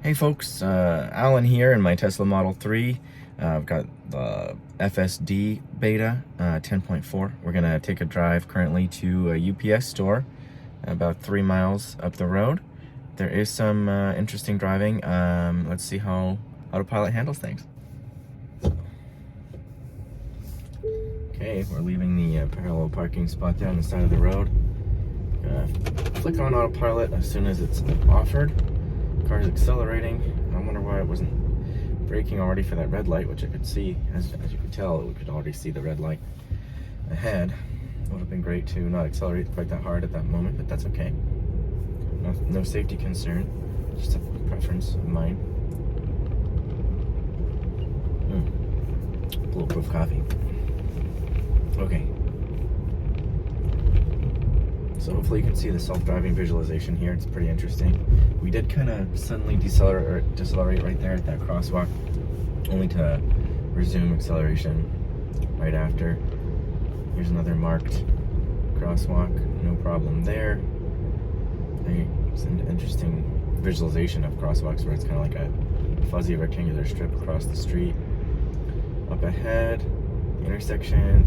Hey folks, Alan here in my Tesla Model 3. I've got the FSD beta 10.4. We're going to take a drive currently to a UPS store about 3 miles up the road. There is some interesting driving. Let's see how Autopilot handles things. Okay, we're leaving the parallel parking spot there on the side of the road. Click on Autopilot as soon as it's offered. Car's accelerating. I wonder why it wasn't braking already for that red light, which I could see. As you could tell, we could already see the red light ahead. It would have been great to not accelerate quite that hard at that moment, but that's okay. No safety concern, just a preference of mine. Bulletproof coffee. Okay. So hopefully you can see the self-driving visualization here. It's pretty interesting. We did kind of suddenly decelerate right there at that crosswalk, only to resume acceleration right after. Here's another marked crosswalk, no problem there. It's an interesting visualization of crosswalks where it's kind of like a fuzzy rectangular strip across the street. Up ahead, the intersection.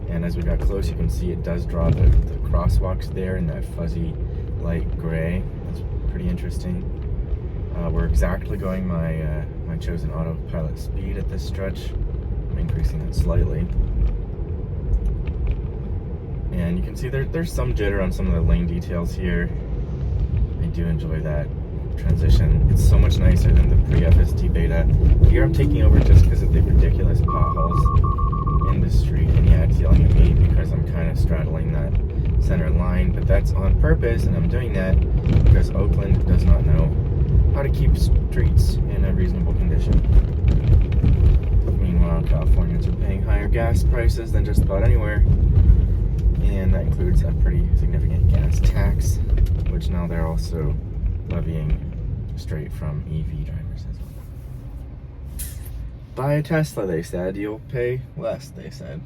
And as we got close, you can see it does draw the crosswalks there in that fuzzy light gray. That's pretty interesting. We're exactly going my my chosen autopilot speed at this stretch. I'm increasing it slightly. And you can see there's some jitter on some of the lane details here. I do enjoy that transition. It's so much nicer than the pre-FSD beta. Here I'm taking over just because of the ridiculous potholes in the street, and yeah, it's yelling at me because I'm kind of straddling that center line, but that's on purpose, and I'm doing that because Oakland does not know how to keep streets in a reasonable condition. Meanwhile, Californians are paying higher gas prices than just about anywhere, and that includes a pretty significant gas tax, which now they're also levying straight from EV drivers as well. Buy a Tesla, they said. You'll pay less, they said.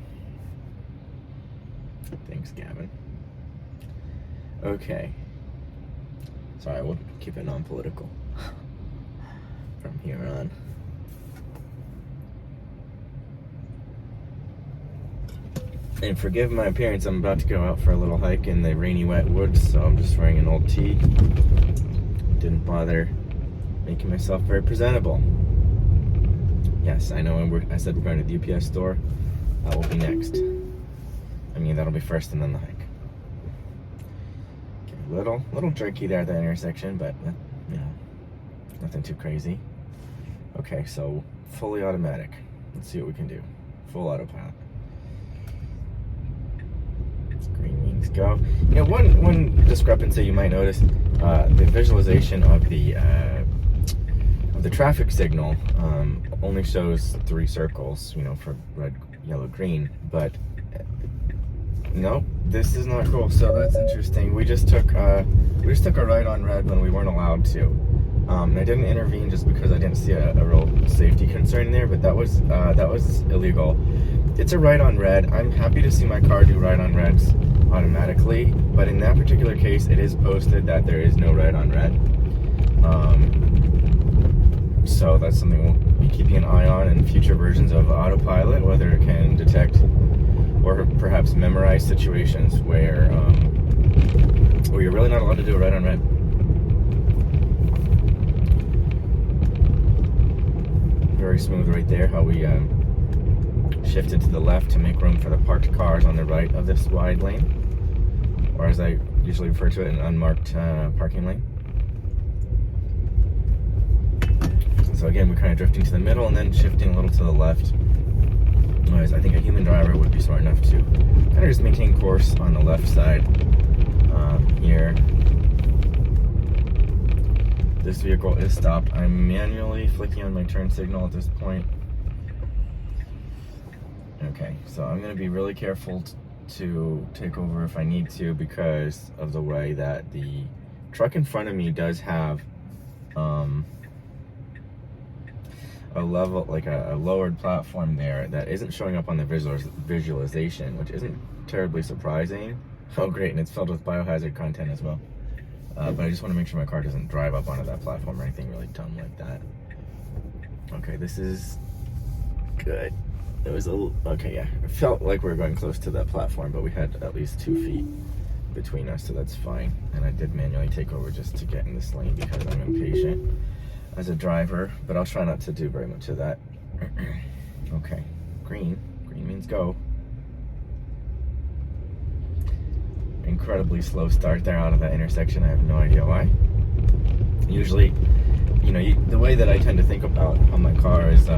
Thanks, Gavin. Okay. Sorry, we'll keep it non-political from here on. And forgive my appearance, I'm about to go out for a little hike in the rainy, wet woods, so I'm just wearing an old tee. Didn't bother making myself very presentable. Yes, I know I said we're going to the UPS store. That will be next. I mean, that'll be first and then the hike. Okay, little jerky there at that intersection, but, you know, nothing too crazy. Okay, so fully automatic. Let's see what we can do. Full autopilot. Green means go. You know, one discrepancy you might notice, the visualization of the traffic signal only shows 3 circles, you know, for red, yellow, green, but nope, this is not cool. So that's interesting. We just took a right on red when we weren't allowed to. And I didn't intervene just because I didn't see a real safety concern there, but that was illegal. It's a right on red. I'm happy to see my car do right on reds automatically, but in that particular case, it is posted that there is no red on red. So that's something we'll be keeping an eye on in future versions of Autopilot, whether it can detect or perhaps memorize situations where you're really not allowed to do it right on red. Very smooth right there, how we shifted to the left to make room for the parked cars on the right of this wide lane, or as I usually refer to it, an unmarked parking lane. So again, we're kind of drifting to the middle and then shifting a little to the left. Otherwise, I think a human driver would be smart enough to kind of just maintain course on the left side here. This vehicle is stopped. I'm manually flicking on my turn signal at this point. Okay, so I'm going to be really careful to take over if I need to because of the way that the truck in front of me does have a level, like a lowered platform there that isn't showing up on the visualization, which isn't terribly surprising. Oh great, and it's filled with biohazard content as well. But I just want to make sure my car doesn't drive up onto that platform or anything really dumb like that. Okay, this is good. It was okay, yeah. It felt like we were going close to that platform, but we had at least 2 feet between us, so that's fine. And I did manually take over just to get in this lane because I'm impatient as a driver, but I'll try not to do very much of that. Okay, green means go. Incredibly slow start there out of that intersection. I have no idea why. Usually, the way that I tend to think about on my car is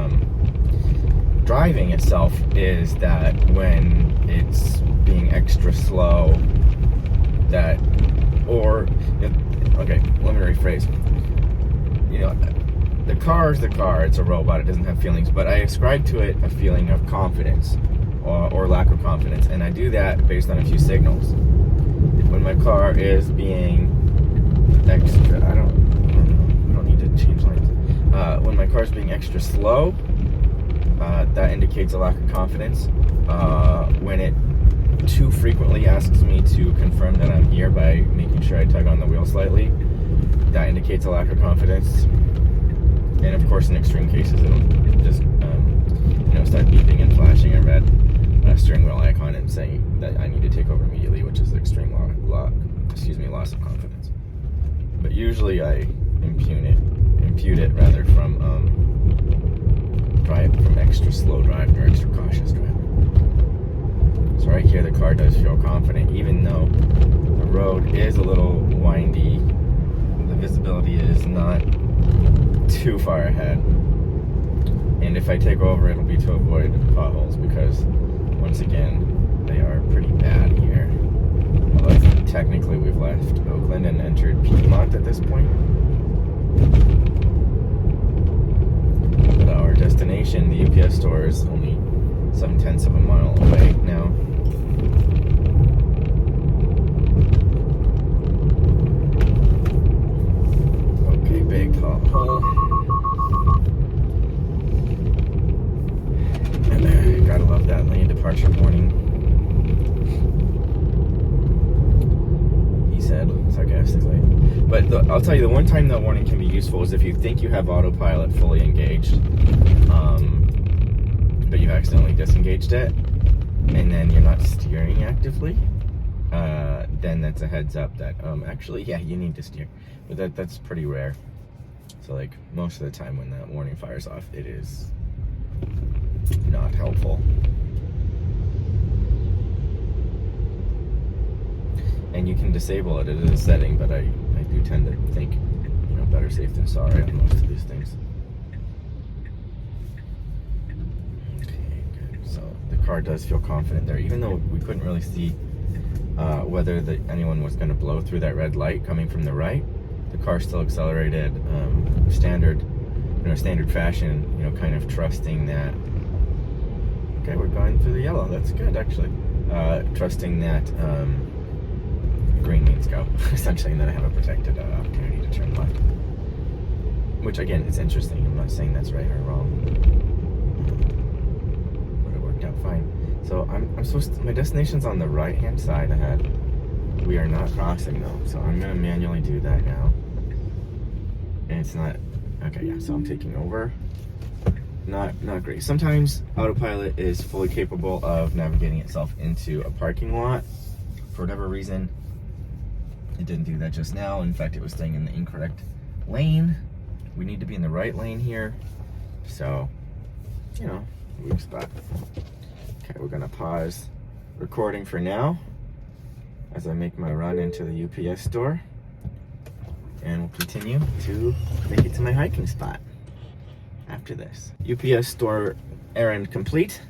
driving itself is that when it's being extra slow, okay, let me rephrase. The car is the car, it's a robot, it doesn't have feelings, but I ascribe to it a feeling of confidence or lack of confidence, and I do that based on a few signals. When my car is being extra, I don't need to change lanes. When my car is being extra slow, that indicates a lack of confidence. When it too frequently asks me to confirm that I'm here by making sure I tug on the wheel slightly, that indicates a lack of confidence. And of course, in extreme cases, it'll just start beeping and flashing a red steering wheel icon and saying that I need to take over immediately, which is extreme loss of confidence. But usually I impute it rather from extra slow driving or extra cautious driving. So right here, the car does feel confident, even though the road is a little windy. The visibility is not too far ahead, and if I take over, it'll be to avoid potholes because, once again, they are pretty bad here. Although I think technically we've left Oakland and entered Piedmont at this point. But our destination, the UPS store, is only 0.7 of a mile away now. Okay, big pothole. Gotta love that lane departure warning. He said sarcastically. But I'll tell you, the one time that warning can be useful is if you think you have autopilot fully engaged, but you accidentally disengaged it, and then you're not steering actively. Then that's a heads up that actually, yeah, you need to steer. But that's pretty rare. So like most of the time when that warning fires off, it is not helpful. And you can disable it. It is a setting, but I do tend to think, better safe than sorry on most of these things. Okay, good. So the car does feel confident there, even though we couldn't really see whether anyone was going to blow through that red light coming from the right. The car still accelerated standard fashion, kind of trusting that. Okay, we're going through the yellow. That's good, actually. Trusting that green means go, essentially, and then I have a protected opportunity to turn left. Which, again, is interesting. I'm not saying that's right or wrong. But it worked out fine. So my destination's on the right-hand side ahead. We are not crossing, though, so I'm going to manually do that now. And it's not... Okay, yeah, so I'm taking over. Not great. Sometimes Autopilot is fully capable of navigating itself into a parking lot. For whatever reason, it didn't do that just now. In fact, it was staying in the incorrect lane. We need to be in the right lane here. So, weak spot. Okay, we're gonna pause recording for now as I make my run into the UPS store. And we'll continue to make it to my hiking spot after this. UPS store errand complete.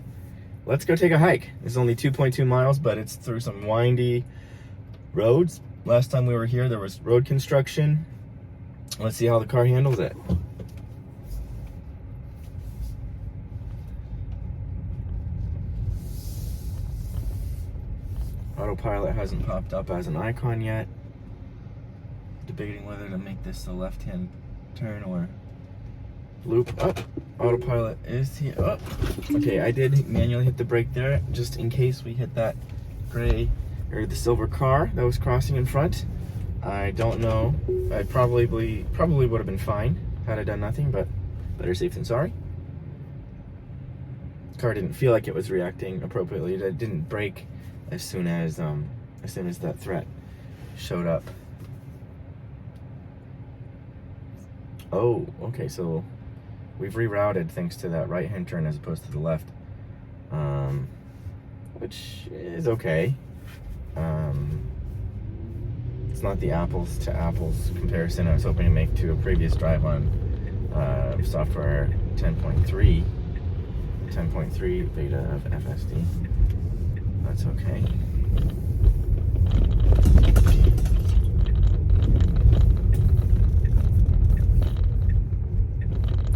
Let's go take a hike. It's only 2.2 miles, but it's through some windy roads. Last time we were here, there was road construction. Let's see how the car handles it. Autopilot hasn't popped up as an icon yet. Debating whether to make this a left-hand turn or loop up. Autopilot is here. Oh, okay, I did manually hit the brake there just in case we hit that gray or the silver car that was crossing in front. I don't know. I probably would have been fine had I done nothing, but better safe than sorry. Car didn't feel like it was reacting appropriately. It didn't brake as soon as that threat showed up. Oh, okay, so we've rerouted thanks to that right-hand turn as opposed to the left, which is okay. It's not the apples to apples comparison I was hoping to make to a previous drive on software 10.3 beta of FSD. That's okay.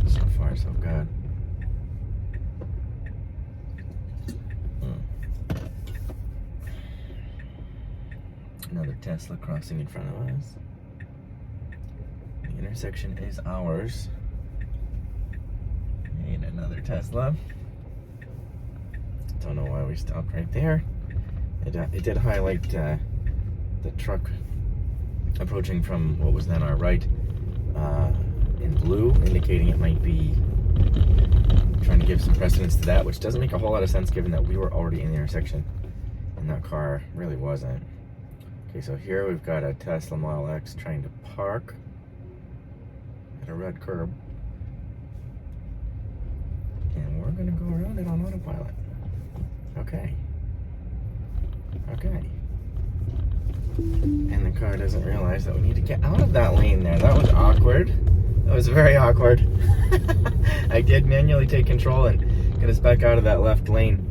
So far, so good. Another Tesla crossing in front of us. The intersection is ours. And another Tesla. Don't know why we stopped right there. It did highlight the truck approaching from what was then our right in blue, indicating it might be trying to give some precedence to that, which doesn't make a whole lot of sense given that we were already in the intersection and that car really wasn't. Okay, so here we've got a Tesla Model X trying to park at a red curb. And we're gonna go around it on autopilot. Okay. Okay. And the car doesn't realize that we need to get out of that lane there. That was awkward. That was very awkward. I did manually take control and get us back out of that left lane.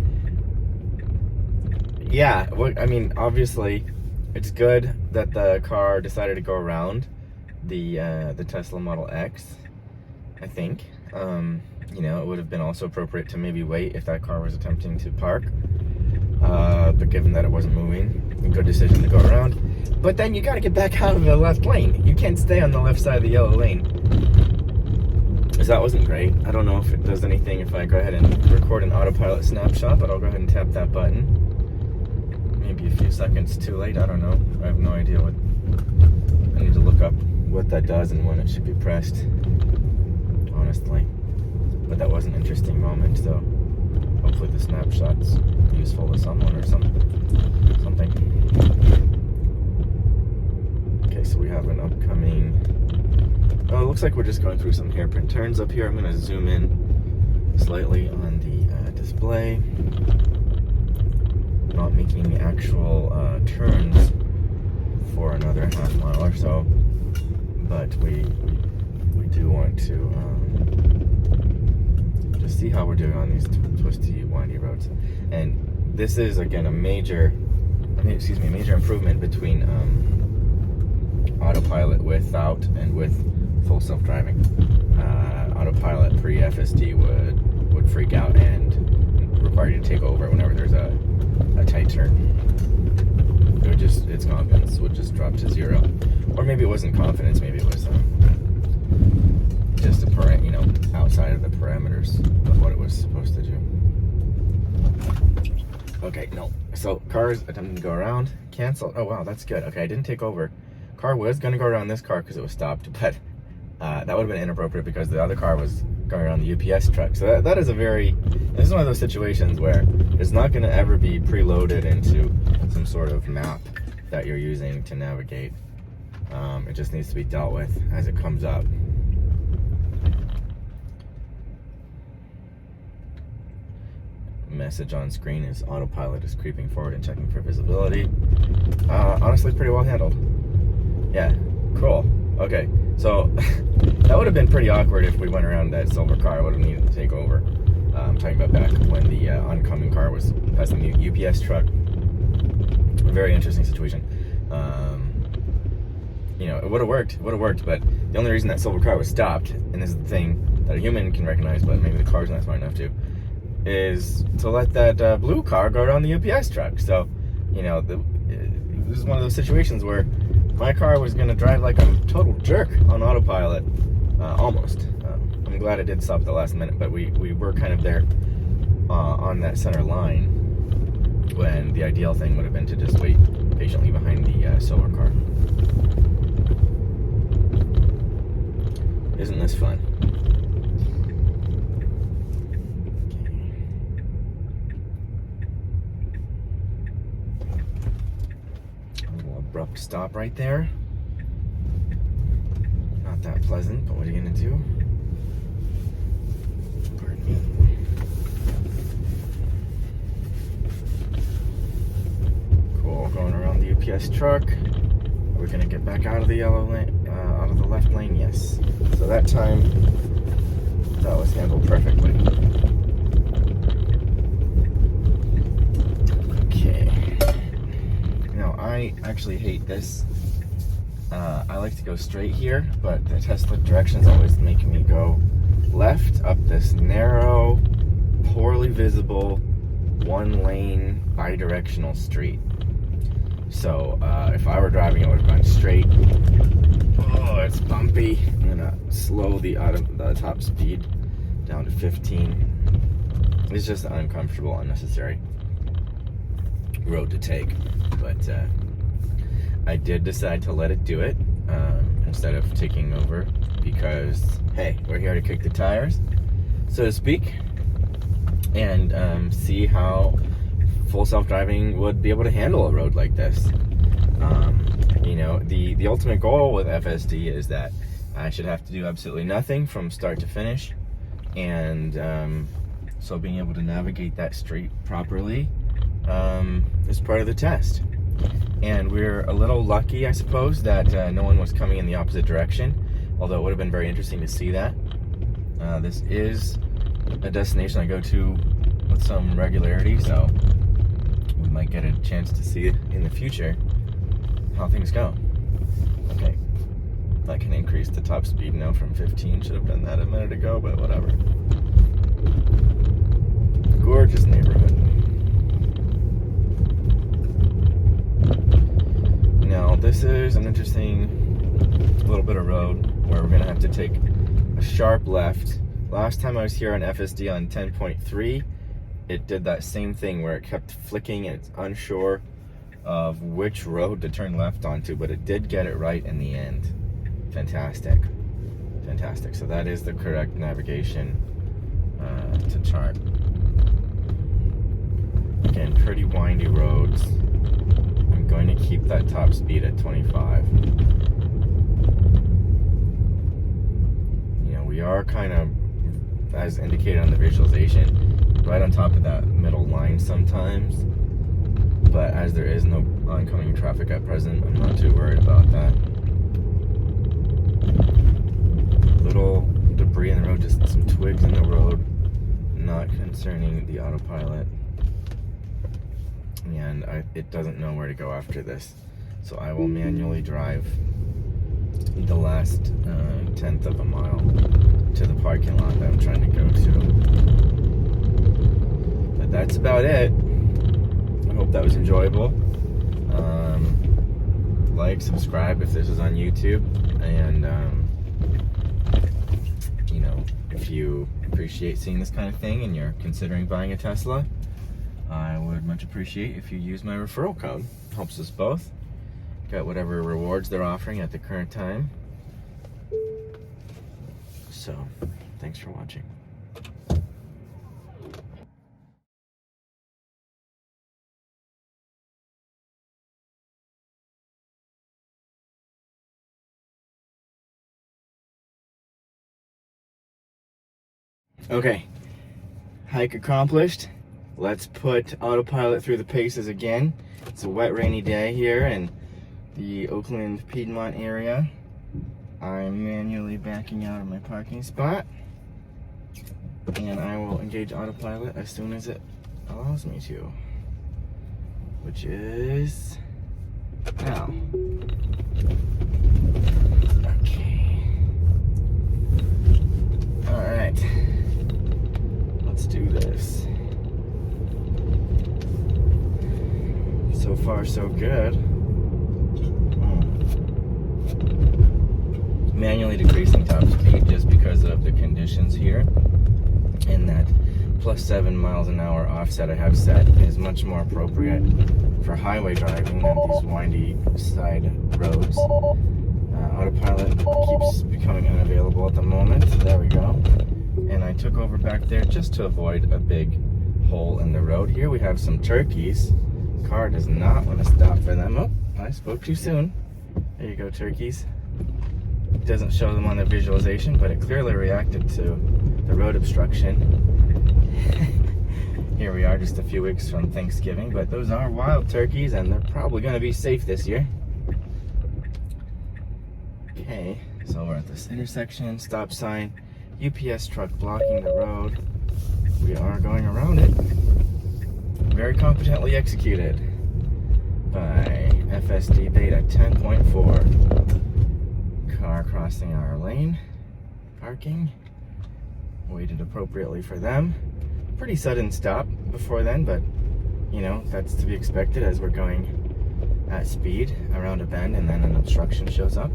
Yeah, I mean, obviously, it's good that the car decided to go around the Tesla Model X, I think. You know, it would have been also appropriate to maybe wait if that car was attempting to park. But given that it wasn't moving, a good decision to go around. But then you gotta get back out of the left lane. You can't stay on the left side of the yellow lane. So that wasn't great. I don't know if it does anything if I go ahead and record an autopilot snapshot, but I'll go ahead and tap that button. Maybe a few seconds too late, I don't know. I have no idea what, I need to look up what that does and when it should be pressed, honestly. But that was an interesting moment, so hopefully the snapshot's useful to someone or something. Okay, so we have an upcoming, oh, it looks like we're just going through some hairpin turns up here. I'm gonna zoom in slightly on the display. Not making the actual turns for another half mile or so, but we do want to just see how we're doing on these twisty, windy roads. And this is again a major improvement between Autopilot without and with full self-driving. Autopilot pre-FSD would freak out and require you to take over whenever there's a tight turn. Its confidence would just drop to zero. Or maybe it wasn't confidence, maybe it was just outside of the parameters of what it was supposed to do. Okay, no. So cars attempting to go around, cancel. Oh wow, that's good. Okay, I didn't take over. Car was gonna go around this car because it was stopped, but that would have been inappropriate because the other car was going around the UPS truck. So this is one of those situations where it's not gonna ever be preloaded into some sort of map that you're using to navigate. It just needs to be dealt with as it comes up. Message on screen is Autopilot is creeping forward and checking for visibility. Honestly, pretty well handled. Yeah, cool. Okay, so that would have been pretty awkward if we went around that silver car. I would have needed to take over. I'm talking about back when the oncoming car was passing the UPS truck. A very interesting situation. It would have worked, but the only reason that silver car was stopped, and this is the thing that a human can recognize, but maybe the car's not smart enough to, is to let that blue car go around the UPS truck. So, this is one of those situations where my car was going to drive like a total jerk on autopilot, almost. I'm glad it did stop at the last minute, but we were kind of there on that center line when the ideal thing would have been to just wait patiently behind the silver car. was fun. A little abrupt stop right there. Not that pleasant, but what are you gonna do? Pardon me. Cool, going around the UPS truck. Are we gonna get back out of the yellow lane, out of the left lane? Yes. So that time, that was handled perfectly. Okay. Now, I actually hate this. I like to go straight here, but the Tesla directions always make me go left up this narrow, poorly visible, one-lane, bi-directional street. So if I were driving, I would have gone straight. Oh, it's bumpy. I'm gonna slow the top speed down to 15. It's just an uncomfortable, unnecessary road to take. But I did decide to let it do it instead of taking over because, hey, we're here to kick the tires, so to speak, and see how full self-driving would be able to handle a road like this. You know, the ultimate goal with FSD is that I should have to do absolutely nothing from start to finish, and so being able to navigate that street properly is part of the test. And we're a little lucky, I suppose, that no one was coming in the opposite direction, although it would have been very interesting to see that. This is a destination I go to with some regularity, so we might get a chance to see it in the future, how things go. Okay, that can increase the top speed now from 15. Should have done that a minute ago, but whatever. Gorgeous neighborhood. Now, this is an interesting little bit of road where we're gonna have to take a sharp left. Last time I was here on FSD on 10.3, it did that same thing where it kept flicking and it's unsure of which road to turn left onto, but it did get it right in the end. Fantastic. Fantastic. So that is the correct navigation to chart. Again, pretty windy roads. I'm going to keep that top speed at 25. You know, we are kind of, as indicated on the visualization, right on top of that middle line sometimes, but as there is no oncoming traffic at present, I'm not too worried about that. Little debris in the road, just some twigs in the road, not concerning the autopilot, and it doesn't know where to go after this, so I will manually drive the last 10th of a mile to the parking lot that I'm trying to go to. But that's about it. I hope that was enjoyable. Like, subscribe if this is on YouTube, and you know, if you appreciate seeing this kind of thing and you're considering buying a Tesla, I would much appreciate if you use my referral code. It helps us both. Got whatever rewards they're offering at the current time. So, thanks for watching. Okay, hike accomplished. Let's put Autopilot through the paces again. It's a wet, rainy day here in the Oakland Piedmont area. I'm manually backing out of my parking spot, and I will engage Autopilot as soon as it allows me to, which is now. Okay. All right. Let's do this. So far, so good. Manually decreasing top speed just because of the conditions here, and that +7 miles an hour offset I have set is much more appropriate for highway driving than these windy side roads. Autopilot keeps becoming unavailable at the moment. There we go. And I took over back there just to avoid a big hole in the road. Here we have some turkeys. Car does not want to stop for them. Oh, I spoke too soon. There you go, turkeys. It doesn't show them on the visualization, but it clearly reacted to the road obstruction. Here we are just a few weeks from Thanksgiving, but those are wild turkeys and they're probably going to be safe this year. Okay, so we're at this intersection, stop sign, UPS truck blocking the road. We are going around it. Very competently executed by FSD beta 10.4. Car crossing our lane, parking, waited appropriately for them. Pretty sudden stop before then, but you know, that's to be expected as we're going at speed around a bend and then an obstruction shows up.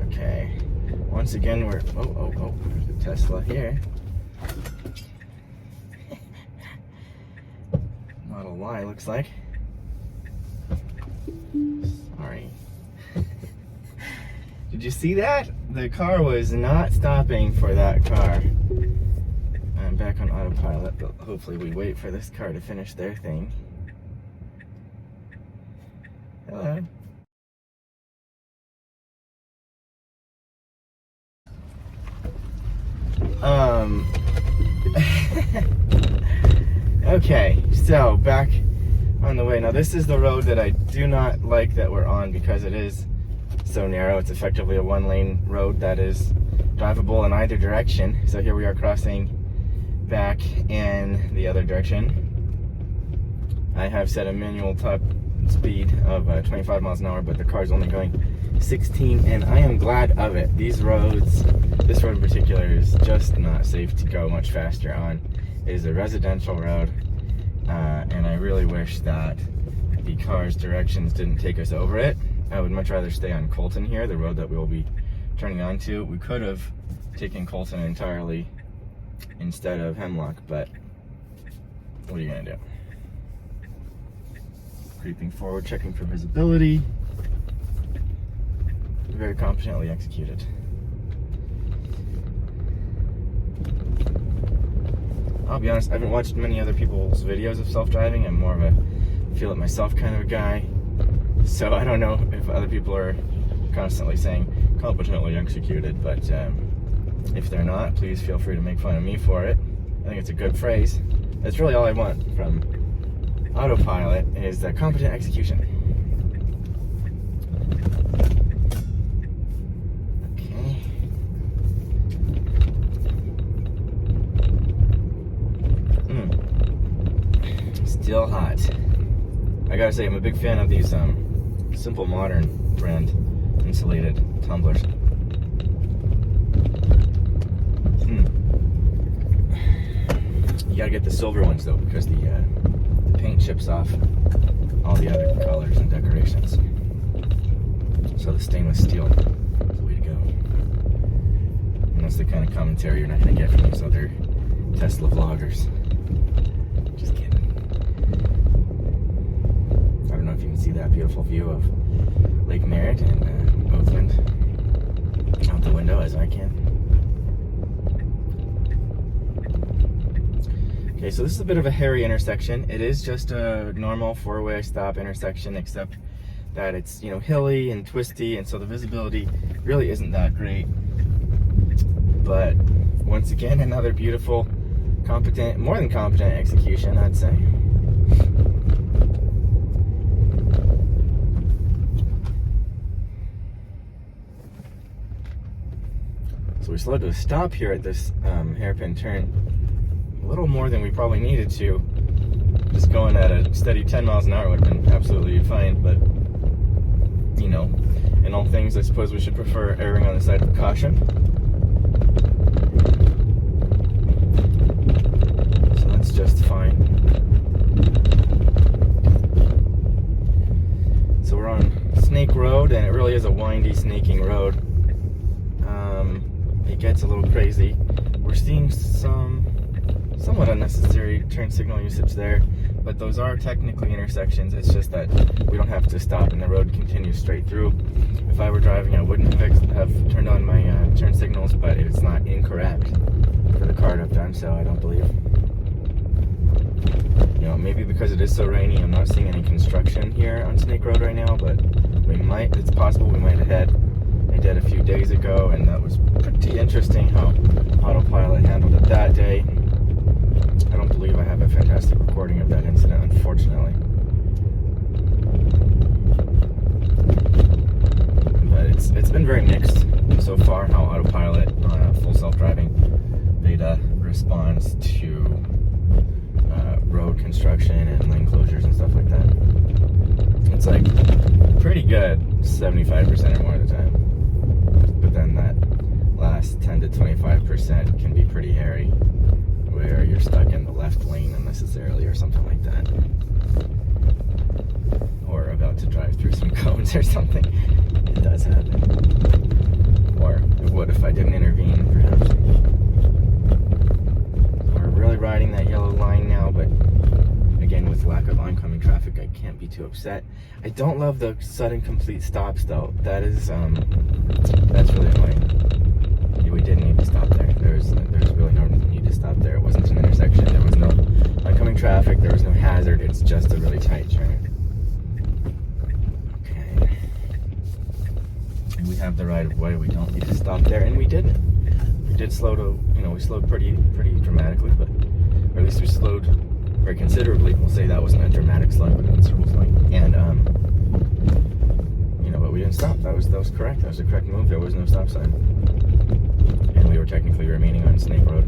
Okay, once again we're, there's a Tesla here. Model Y looks like. Sorry. Did you see that? The car was not stopping for that car. I'm back on autopilot, but hopefully we wait for this car to finish their thing. Hello. Okay, so back on the way. Now this is the road that I do not like that we're on because it is so narrow. It's effectively a one-lane road that is drivable in either direction. So here we are crossing back in the other direction. I have set a manual top speed of 25 miles an hour, but the car is only going 16, and I am glad of it. These roads, this road in particular, is just not safe to go much faster on. It is a residential road, and I really wish that the car's directions didn't take us over it. I would much rather stay on Colton here, the road that we will be turning onto. We could have taken Colton entirely instead of Hemlock, but what are you gonna do? Creeping forward, checking for visibility. Very competently executed. I'll be honest, I haven't watched many other people's videos of self-driving. I'm more of a feel it myself kind of a guy. So I don't know if other people are constantly saying competently executed, but if they're not, please feel free to make fun of me for it. I think it's a good phrase. That's really all I want from Autopilot is the competent execution. Okay. Still hot. I gotta say, I'm a big fan of these Simple Modern brand insulated tumblers. You gotta get the silver ones though, because the paint chips off all the other colors and decorations. So the stainless steel is the way to go. And that's the kind of commentary you're not gonna get from these other Tesla vloggers. Just kidding. I don't know if you can see that beautiful view of Lake Merritt and Oakland out the window as I can. Okay, so this is a bit of a hairy intersection. It is just a normal four-way stop intersection, except that it's, you know, hilly and twisty, and so the visibility really isn't that great. But once again, another beautiful, competent, more than competent execution, I'd say. So we slowed to a stop here at this hairpin turn. A little more than we probably needed to. Just going at a steady 10 miles an hour would have been absolutely fine, but you know, in all things I suppose we should prefer erring on the side of caution. So that's just fine. So we're on Snake Road, and it really is a windy, snaking road. It gets a little crazy. We're seeing somewhat unnecessary turn signal usage there, but those are technically intersections. It's just that we don't have to stop and the road continues straight through. If I were driving, I wouldn't have turned on my turn signals, but it's not incorrect for the car to have done so, I don't believe. You know, maybe because it is so rainy, I'm not seeing any construction here on Snake Road right now, but it's possible we might have had. I did a few days ago, and that was pretty interesting how Autopilot handled it that day. I don't believe I have a fantastic recording of that incident, unfortunately. But it's been very mixed so far how Autopilot on a full self-driving beta responds to road construction and lane closures and stuff like that. It's like pretty good 75% or more of the time. But then that last 10 to 25% can be pretty hairy, where you're stuck in the left lane unnecessarily or something like that. Or about to drive through some cones or something. It does happen. Or it would if I didn't intervene, perhaps. We're really riding that yellow line now, but again, with lack of oncoming traffic, I can't be too upset. I don't love the sudden complete stops though. That's really annoying. We didn't need to stop there. There's really no need to stop there. It wasn't an intersection. There was no oncoming traffic. There was no hazard. It's just a really tight turn. Okay. And we have the right of way. We don't need to stop there, and we didn't. We did slow to, we slowed pretty dramatically, or at least we slowed very considerably. We'll say that wasn't a dramatic slowing, but a considerable slowing. And but we didn't stop. That was correct. That was the correct move. There was no stop sign. And we were technically remaining on Snake Road.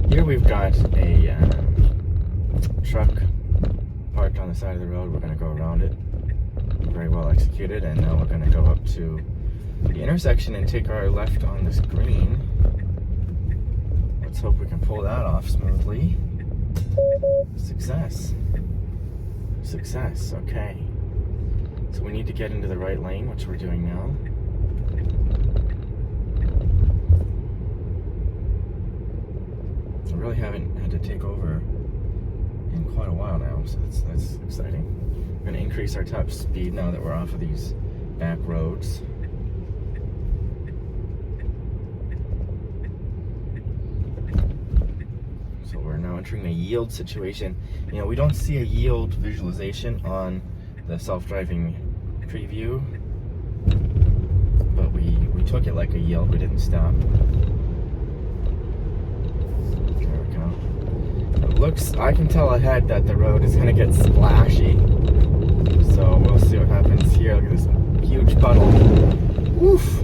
Here we've got a truck parked on the side of the road. We're going to go around it. Very well executed. And now we're going to go up to the intersection and take our left on this green. Let's hope we can pull that off smoothly. Success. Okay. So we need to get into the right lane, which we're doing now. I really haven't had to take over in quite a while now, so that's exciting. We're going to increase our top speed now that we're off of these back roads. So we're now entering a yield situation. We don't see a yield visualization on the self-driving preview, but we took it like a yield. We didn't stop. There we go. It looks, I can tell ahead that the road is going to get splashy, so we'll see what happens here. Look at this huge puddle. Oof.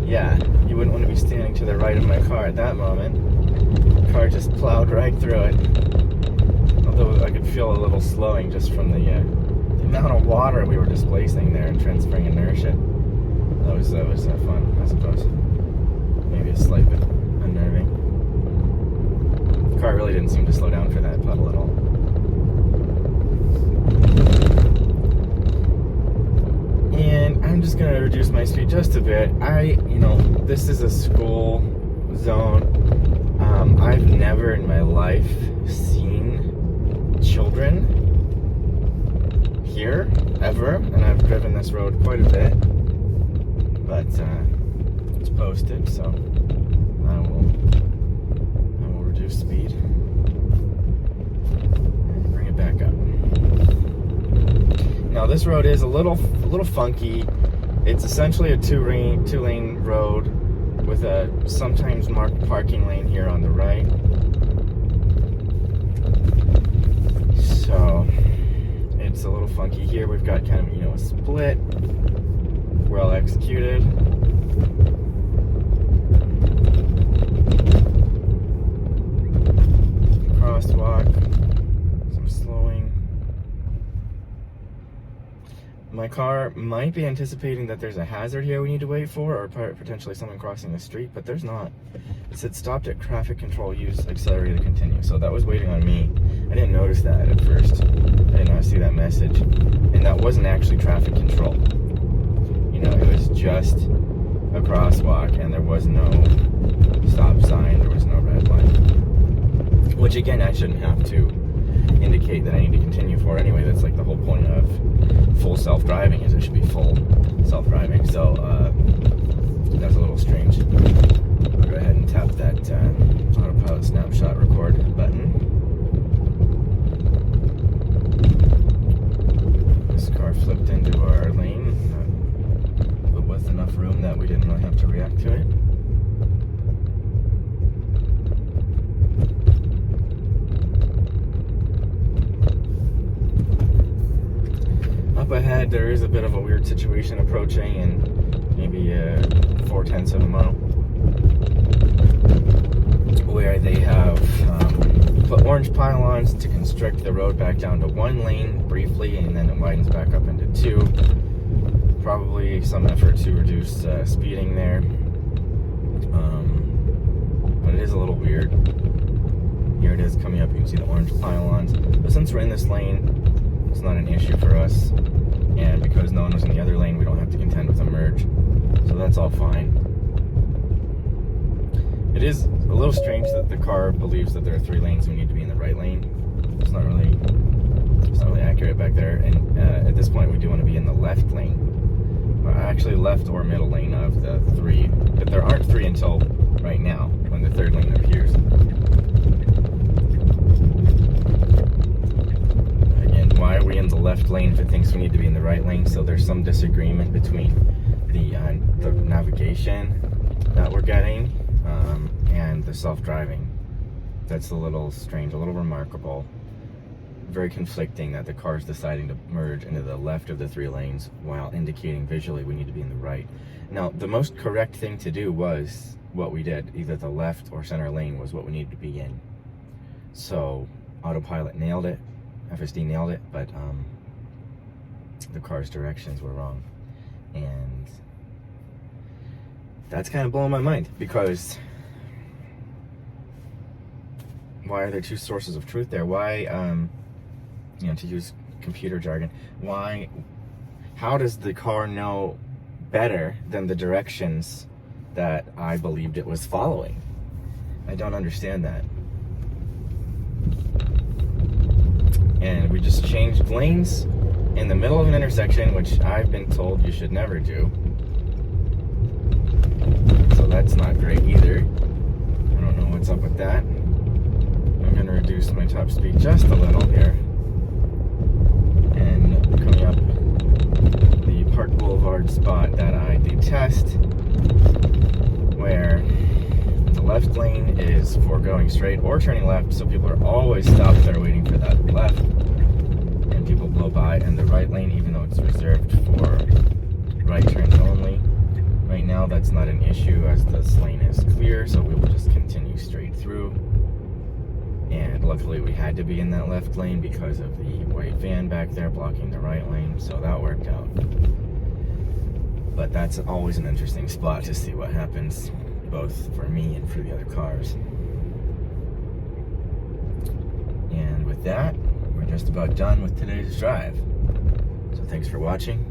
Yeah, you wouldn't want to be standing to the right of my car at that moment. The car just plowed right through it. Although I could feel a little slowing just from the amount of water we were displacing there and transferring inertia. That was fun, I suppose. Maybe a slight bit unnerving. The car really didn't seem to slow down for that puddle at all. And I'm just gonna reduce my speed just a bit. This is a school zone. I've never in my life seen children here ever, and I've driven this road quite a bit, but it's posted, so I will reduce speed and bring it back up. Now this road is a little funky. It's essentially a two-lane road with a sometimes marked parking lane here on the right. So it's a little funky here. We've got kind of a split, well executed. Crosswalk, some slowing. My car might be anticipating that there's a hazard here we need to wait for, or potentially someone crossing the street, but there's not. It said stopped at traffic control, use accelerator to continue. So that was waiting on me. I didn't notice that at first. I did not see that message. And that wasn't actually traffic control. It was just a crosswalk and there was no stop sign, there was no red light. which again, I shouldn't have to indicate that I need to continue for anyway. That's like the whole point of full self-driving, is it should be full self-driving. So that's a little strange. I'll go ahead and tap that Autopilot snapshot record button. This car flipped into our lane, but with enough room that we didn't really have to react to it. Up ahead, there is a bit of a weird situation approaching, and maybe 4/10 of a mile, where they have put orange pylons to constrict the road back down to one lane briefly, and then it widens back up into two. Probably some effort to reduce speeding there, but it is a little weird. Here it is coming up. You can see the orange pylons, but since we're in this lane, it's not an issue for us, and because no one was in the other lane, we don't have to contend with a merge, so that's all fine. It is a little strange that the car believes that there are 3 lanes and we need to be in the right lane. It's not really accurate back there, and at this point we do want to be in the left lane, actually left or middle lane of the 3, but there aren't 3 until right now when the 3rd lane appears. Why are we in the left lane if it thinks we need to be in the right lane? So there's some disagreement between the navigation that we're getting and the self-driving. That's a little strange, a little remarkable. Very conflicting that the car's deciding to merge into the left of the 3 lanes while indicating visually we need to be in the right. Now, the most correct thing to do was what we did. Either the left or center lane was what we needed to be in. So Autopilot nailed it. FSD nailed it, but the car's directions were wrong, and that's kind of blowing my mind, because why are there 2 sources of truth there? Why, to use computer jargon, how does the car know better than the directions that I believed it was following? I don't understand that. And we just changed lanes in the middle of an intersection, which I've been told you should never do. So that's not great either. I don't know what's up with that. I'm going to reduce my top speed just a little here. And coming up the Park Boulevard spot that I detest, where the left lane is for going straight or turning left, so people are always stopped there waiting for that left, and people blow by. And the right lane, even though it's reserved for right turns only, right now that's not an issue as this lane is clear, so we will just continue straight through. And luckily we had to be in that left lane because of the white van back there blocking the right lane, so that worked out. But that's always an interesting spot to see what happens, both for me and for the other cars. And with that, we're just about done with today's drive. So thanks for watching.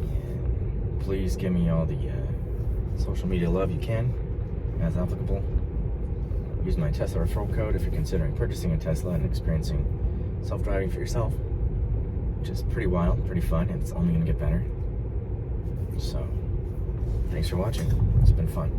And please give me all the social media love you can, as applicable. Use my Tesla referral code if you're considering purchasing a Tesla and experiencing self-driving for yourself, which is pretty wild, pretty fun, and it's only going to get better. So, thanks for watching. It's been fun.